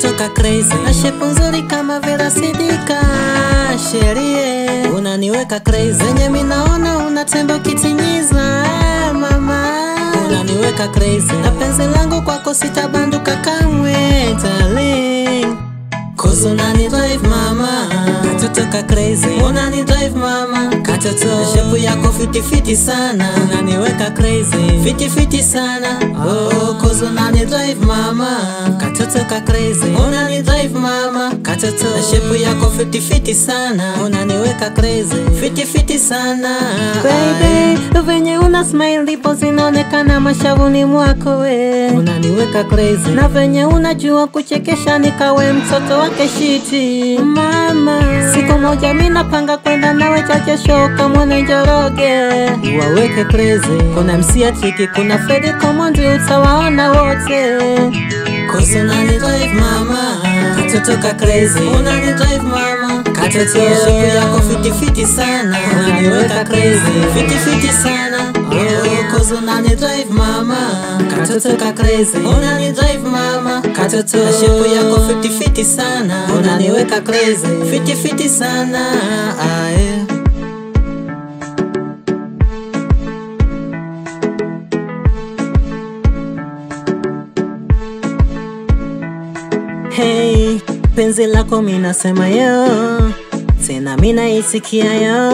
katoto ka crazy, na shepu nzuri kama Vera Sidika. Sherie, unaniweka crazy, zenye minaona unatembe ukitinyiza. Mama, unaniweka crazy, na penzi langu kwako sitabanduka kamwe, darling. Cause unani drive mama, katoto ka crazy, unani drive mama, katoto shepu yako fiti fiti sana, unaniweka crazy, fiti fiti sana. Oh, cause unani drive mama, katoto ka crazy, unani drive mama, katoto shepu yako fiti fiti sana, unaniweka crazy, fiti fiti sana. Baby, venye una smile lipo zinaonekana mashavuni mwako we, unaniweka crazy, na venye unajua kuchekesha nikawe mtoto wake shiti. Mama, siku moja mina panga kwenda nawe chache shoka mwana Njoroge, waweke crazy. Kuna msia Triki, kuna Freddy Komondi, utawaona wote. Cause unani drive mama, katoto ka crazy, unani drive mama, katoto shepu yako fiti fiti sana, unaniweka crazy, fiti fiti sana. Oh, cause unani drive mama, katoto ka crazy, unani drive mama, katoto shepu yako fiti fiti sana, unaniweka crazy, fiti fiti sana. Hey, penzi lako minasema yo, tena mina isikia yo,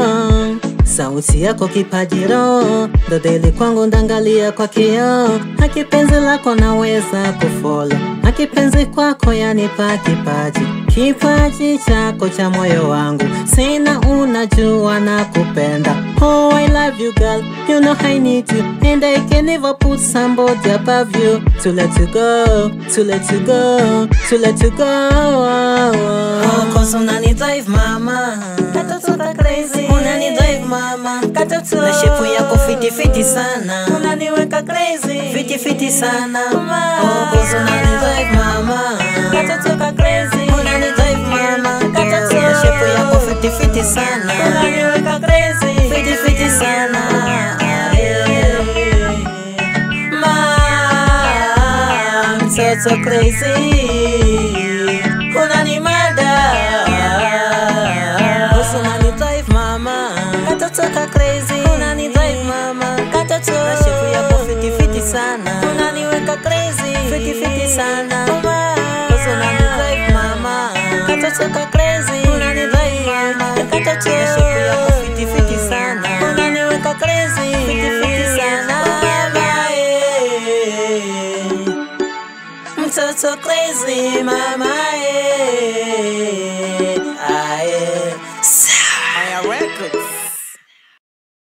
sauti yako kipajiro, dodeli kwangu ndangalia kwa kio. Haki penzi lako naweza kufollow, haki penzi kwako yanipa kipaji, kipaji chako cha moyo wangu, sina unajua na kupenda. Oh, I love you girl, you know I need you, and I can never put somebody above you. To let you go, to let you go, to let you go. Oh, cause unani drive mama, katoto ka crazy, unani drive mama, katoto na shepu yako fiti fiti sana, unaniweka crazy, fiti fiti sana. Oh, cause unani drive mama, katoto ka crazy, unani drive mama, katoto na shepu yako fiti fiti sana, unaniweka crazy, fiti fiti sana. So crazy, unani mada, unani drive mama, katoto ka crazy, unani drive mama, katoto na shepu yako fiti fiti sana, unaniweka crazy, fiti fiti sana. Unani drive mama, katoto ka crazy, unani drive mama, katoto na shepu yako fiti fiti sana, unaniweka crazy, fiti fiti sana. So crazy, mama,